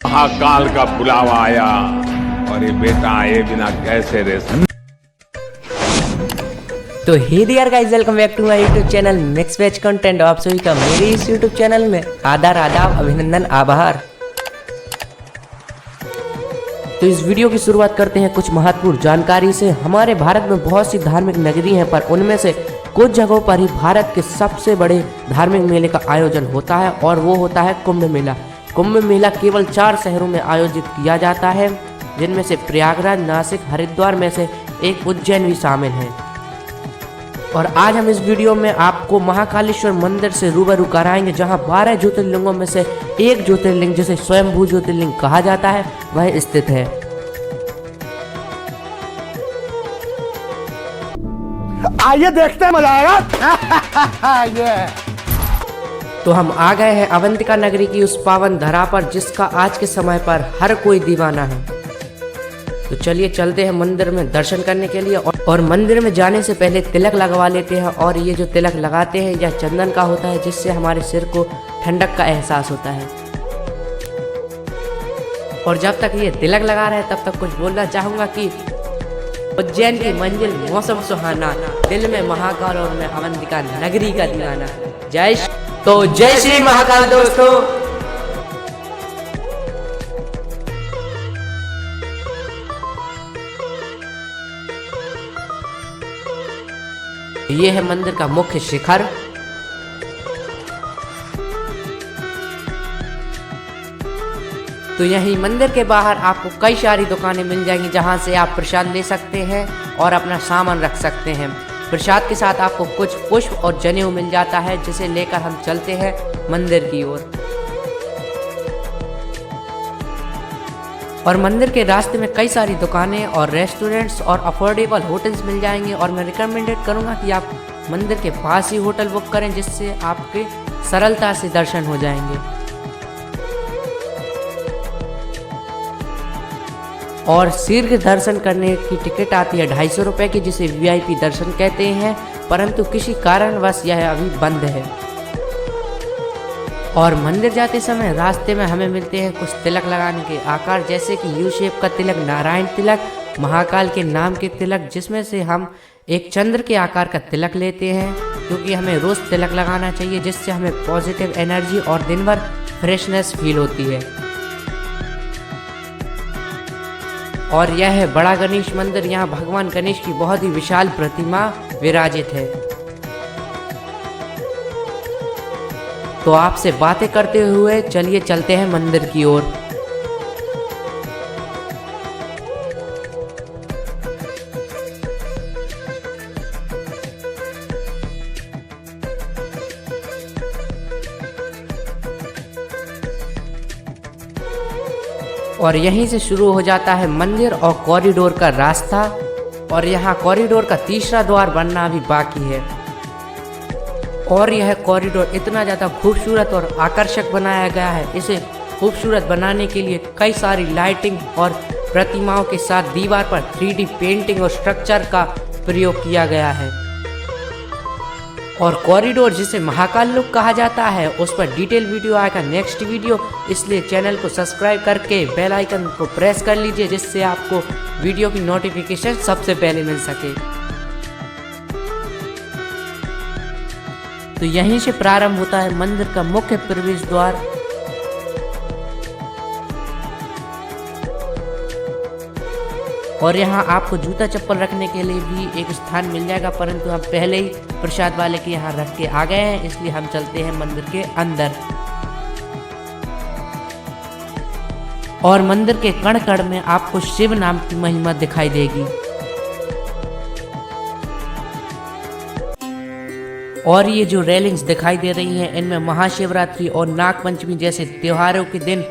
महाकाल का बुलावा आया और ये बेटा आए बिना कैसे रह सकता। तो hey dear guys, welcome back to my YouTube channel mix veg content. आप सभी का मेरे इस यूट्यूब चैनल में आदाब, अभिनंदन, आभार। तो इस वीडियो की शुरुआत करते हैं कुछ महत्वपूर्ण जानकारी से। हमारे भारत में बहुत सी धार्मिक नगरी हैं, पर उनमें से कुछ जगहों पर ही भारत के सबसे बड़े धार्मिक मेले का आयोजन होता है और वो होता है कुंभ मेला। कुंभ मेला केवल 4 शहरों में आयोजित किया जाता है, जिनमें से प्रयागराज, नासिक, हरिद्वार में से एक उज्जैन भी शामिल है। और आज हम इस वीडियो में आपको महाकालेश्वर मंदिर से रूबरू कराएंगे, जहां 12 ज्योतिर्लिंगों में से एक ज्योतिर्लिंग, जिसे स्वयंभू ज्योतिर्लिंग कहा जाता है, वह स्थित है। आइए देखते हैं, मजा आएगा। तो हम आ गए हैं अवंतिका नगरी की उस पावन धरा पर, जिसका आज के समय पर हर कोई दीवाना है। तो चलिए चलते हैं मंदिर में दर्शन करने के लिए। और मंदिर में जाने से पहले तिलक लगवा लेते हैं। और ये जो तिलक लगाते हैं यह चंदन का होता है, जिससे हमारे सिर को ठंडक का एहसास होता है। और जब तक ये तिलक लगा रहे हैं तब तक कुछ बोलना चाहूँगा कि उज्जैन की मंजिल मौसम सुहाना, दिल में महाकाल और मैं अवंतिका नगरी का दीवाना। जय श्री महाकाल दोस्तों। ये है मंदिर का मुख्य शिखर। तो यही मंदिर के बाहर आपको कई सारी दुकानें मिल जाएंगी, जहां से आप प्रसाद ले सकते हैं और अपना सामान रख सकते हैं। प्रसाद के साथ आपको कुछ पुष्प और जनेऊ मिल जाता है, जिसे लेकर हम चलते हैं मंदिर की ओर। और मंदिर के रास्ते में कई सारी दुकानें और रेस्टोरेंट्स और अफोर्डेबल होटल्स मिल जाएंगे। और मैं रिकमेंडेड करूंगा कि आप मंदिर के पास ही होटल बुक करें, जिससे आपके सरलता से दर्शन हो जाएंगे। और शीघ्र दर्शन करने की टिकट आती है 250 रुपये की, जिसे VIP दर्शन कहते हैं, परंतु किसी कारणवश यह अभी बंद है। और मंदिर जाते समय रास्ते में हमें मिलते हैं कुछ तिलक लगाने के आकार, जैसे कि U शेप का तिलक, नारायण तिलक, महाकाल के नाम के तिलक, जिसमें से हम एक चंद्र के आकार का तिलक लेते हैं, क्योंकि हमें रोज तिलक लगाना चाहिए, जिससे हमें पॉजिटिव एनर्जी और दिन भर फ्रेशनेस फील होती है। और यह है बड़ा गणेश मंदिर। यहाँ भगवान गणेश की बहुत ही विशाल प्रतिमा विराजित है। तो आपसे बातें करते हुए चलिए चलते हैं मंदिर की ओर। और यहीं से शुरू हो जाता है मंदिर और कॉरिडोर का रास्ता। और यहाँ कॉरिडोर का तीसरा द्वार बनना अभी बाकी है। और यह कॉरिडोर इतना ज़्यादा खूबसूरत और आकर्षक बनाया गया है। इसे खूबसूरत बनाने के लिए कई सारी लाइटिंग और प्रतिमाओं के साथ दीवार पर 3D पेंटिंग और स्ट्रक्चर का प्रयोग किया गया है। और कॉरिडोर, जिसे महाकाल लुक कहा जाता है, उस पर डिटेल वीडियो आएगा नेक्स्ट वीडियो, इसलिए चैनल को सब्सक्राइब करके बेल आइकन को प्रेस कर लीजिए, जिससे आपको वीडियो की नोटिफिकेशन सबसे पहले मिल सके। तो यहीं से प्रारंभ होता है मंदिर का मुख्य प्रवेश द्वार। और यहाँ आपको जूता चप्पल रखने के लिए भी एक स्थान मिल जाएगा, परंतु हम पहले ही प्रसाद वाले के यहाँ रख के आ गए हैं, इसलिए हम चलते हैं मंदिर के अंदर। और मंदिर के कण कण में आपको शिव नाम की महिमा दिखाई देगी। और ये जो रेलिंग्स दिखाई दे रही हैं, इनमें महाशिवरात्रि और नागपंचमी जैसे त्योहारों के दिन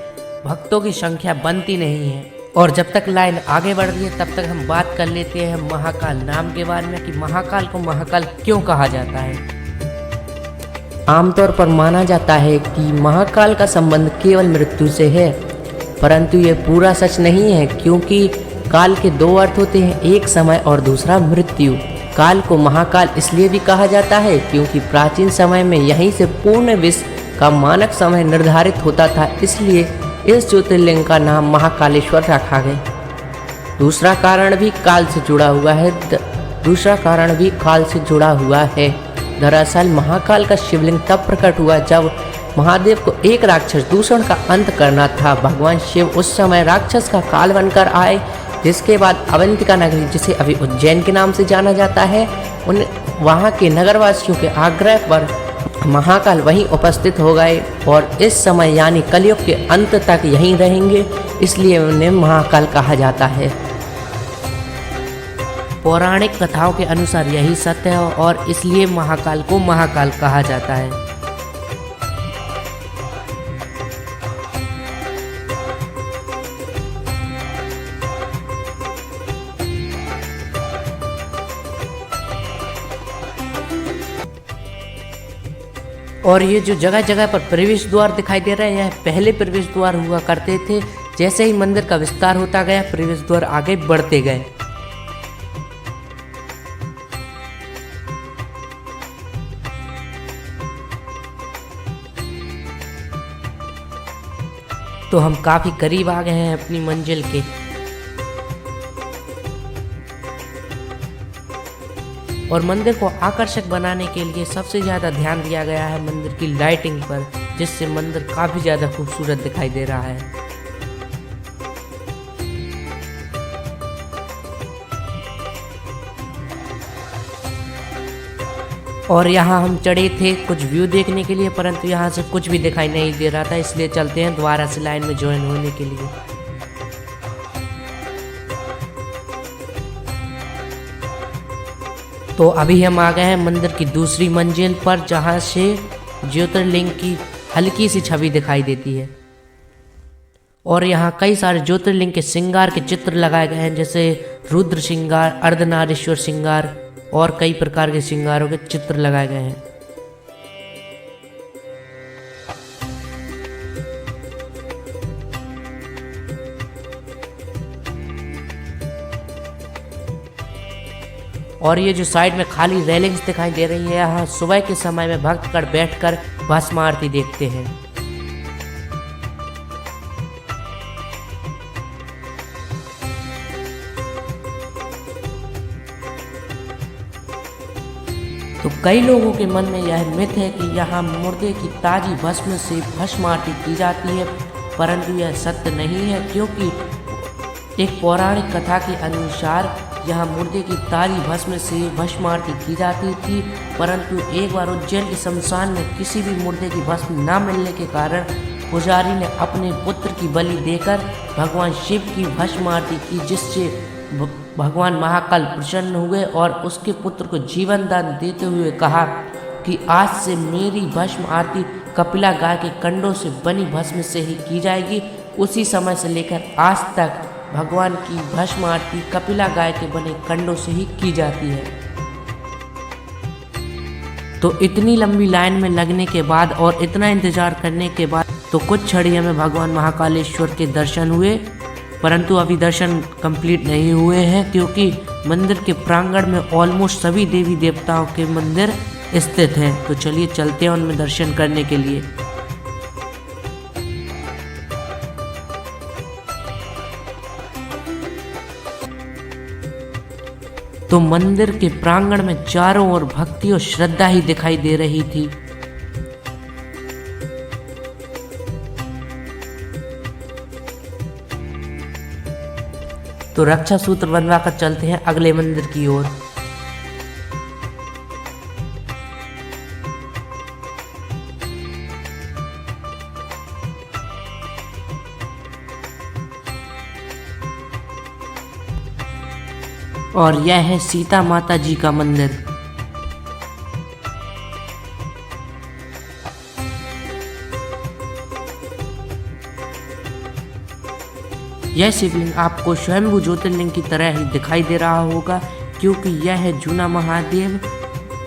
भक्तों की संख्या बनती नहीं है। और जब तक लाइन आगे बढ़ रही है तब तक हम बात कर लेते हैं महाकाल नाम के बारे में, कि महाकाल को महाकाल क्यों कहा जाता है। आमतौर पर माना जाता है कि महाकाल का संबंध केवल मृत्यु से है, परंतु ये पूरा सच नहीं है, क्योंकि काल के 2 अर्थ होते हैं, एक समय और दूसरा मृत्यु। काल को महाकाल इसलिए भी कहा जाता है क्योंकि प्राचीन समय में यहीं से पूर्ण विश्व का मानक समय निर्धारित होता था, इसलिए इस ज्योतिर्लिंग का नाम महाकालेश्वर रखा गया। दूसरा कारण भी काल से जुड़ा हुआ है। दरअसल महाकाल का शिवलिंग तब प्रकट हुआ जब महादेव को एक राक्षस दूषण का अंत करना था। भगवान शिव उस समय राक्षस का काल बनकर आए, जिसके बाद अवंतिका नगरी, जिसे अभी उज्जैन के नाम से जाना जाता है, वहाँ के नगरवासियों के आग्रह पर महाकाल वहीं उपस्थित हो गए और इस समय यानी कलयुग के अंत तक यहीं रहेंगे, इसलिए उन्हें महाकाल कहा जाता है। पौराणिक कथाओं के अनुसार यही सत्य है और इसलिए महाकाल को महाकाल कहा जाता है। और ये जो जगह जगह पर प्रवेश द्वार दिखाई दे रहे हैं, यह पहले प्रवेश द्वार हुआ करते थे। जैसे ही मंदिर का विस्तार होता गया, प्रवेश द्वार आगे बढ़ते गए। तो हम काफी करीब आ गए हैं अपनी मंजिल के। और मंदिर को आकर्षक बनाने के लिए सबसे ज़्यादा ध्यान दिया गया है मंदिर की लाइटिंग पर, जिससे मंदिर काफ़ी ज़्यादा खूबसूरत दिखाई दे रहा है। और यहाँ हम चढ़े थे कुछ व्यू देखने के लिए, परंतु यहाँ से कुछ भी दिखाई नहीं दे रहा था, इसलिए चलते हैं दोबारा से लाइन में ज्वाइन होने के लिए। तो अभी हम आ गए हैं मंदिर की दूसरी मंजिल पर, जहाँ से ज्योतिर्लिंग की हल्की सी छवि दिखाई देती है। और यहाँ कई सारे ज्योतिर्लिंग के श्रृंगार के चित्र लगाए गए हैं, जैसे रुद्र श्रृंगार, अर्धनारीश्वर श्रृंगार और कई प्रकार के श्रृंगारों के चित्र लगाए गए हैं। और ये जो साइड में खाली रेलिंग्स दिखाई दे रही है, यहाँ सुबह के समय में भक्तगण बैठकर भस्म आरती देखते हैं। तो कई लोगों के मन में यह मिथ है कि यहाँ मुर्दे की ताजी भस्म से भस्म आरती की जाती है, परंतु यह सत्य नहीं है, क्योंकि एक पौराणिक कथा के अनुसार यहाँ मुर्दे की ताजी भस्म से भस्म आरती की जाती थी, परंतु एक बार उज्जैन के शमशान में किसी भी मुर्दे की भस्म न मिलने के कारण पुजारी ने अपने पुत्र की बलि देकर भगवान शिव की भस्म आरती की, जिससे भगवान महाकाल प्रसन्न हुए और उसके पुत्र को जीवन दान देते हुए कहा कि आज से मेरी भस्म आरती कपिला गाय के कंडों से बनी भस्म से ही की जाएगी। उसी समय से लेकर आज तक भगवान की भस्म आरती कपिला गाय के बने कंडों से ही की जाती है। तो इतनी लंबी लाइन में लगने के बाद और इतना इंतजार करने के बाद तो कुछ क्षण में भगवान महाकालेश्वर के दर्शन हुए, परंतु अभी दर्शन कंप्लीट नहीं हुए हैं, क्योंकि मंदिर के प्रांगण में ऑलमोस्ट सभी देवी देवताओं के मंदिर स्थित हैं। तो चलिए चलते हैं उनमें दर्शन करने के लिए। तो मंदिर के प्रांगण में चारों ओर भक्ति और श्रद्धा ही दिखाई दे रही थी। तो रक्षा सूत्र बनवा कर चलते हैं अगले मंदिर की ओर। और यह है सीता माता जी का मंदिर। यह शिवलिंग आपको स्वयंभू ज्योतिर्लिंग की तरह ही दिखाई दे रहा होगा, क्योंकि यह है जूना महादेव।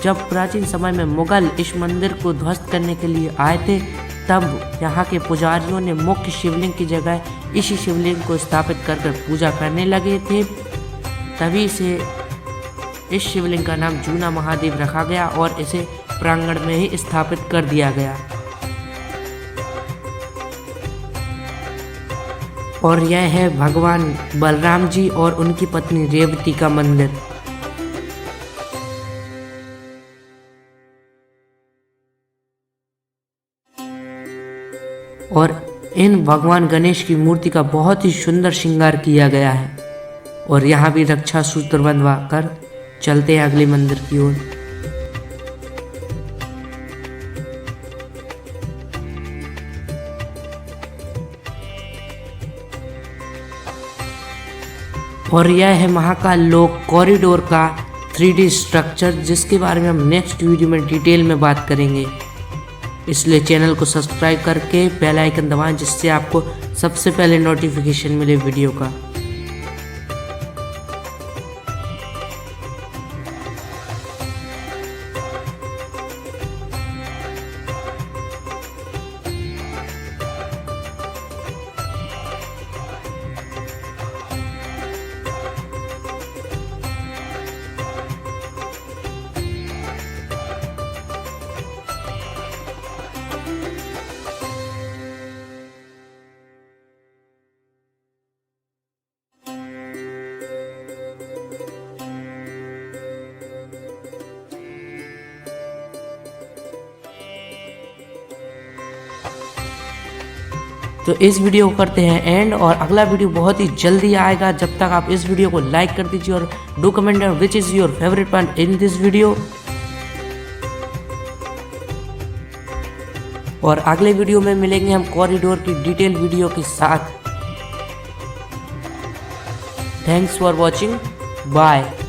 जब प्राचीन समय में मुगल इस मंदिर को ध्वस्त करने के लिए आए थे, तब यहाँ के पुजारियों ने मुख्य शिवलिंग की जगह इसी शिवलिंग को स्थापित कर पूजा करने लगे थे। तभी से इस शिवलिंग का नाम जूना महादेव रखा गया और इसे प्रांगण में ही स्थापित कर दिया गया। और यह है भगवान बलराम जी और उनकी पत्नी रेवती का मंदिर। और इन भगवान गणेश की मूर्ति का बहुत ही सुंदर श्रृंगार किया गया है। और यहाँ भी रक्षा सूत्र बंधवा कर चलते हैं अगले मंदिर की ओर। और यह है महाकाल लोक कॉरिडोर का 3D स्ट्रक्चर, जिसके बारे में हम नेक्स्ट वीडियो में डिटेल में बात करेंगे। इसलिए चैनल को सब्सक्राइब करके बेल आइकन दबाएं, जिससे आपको सबसे पहले नोटिफिकेशन मिले वीडियो का। तो इस वीडियो को करते हैं एंड, और अगला वीडियो बहुत ही जल्दी आएगा। जब तक आप इस वीडियो को लाइक कर दीजिए और do comment which is your favourite point in this video. और अगले वीडियो में मिलेंगे हम कॉरिडोर की डिटेल वीडियो के साथ। Thanks for watching, bye.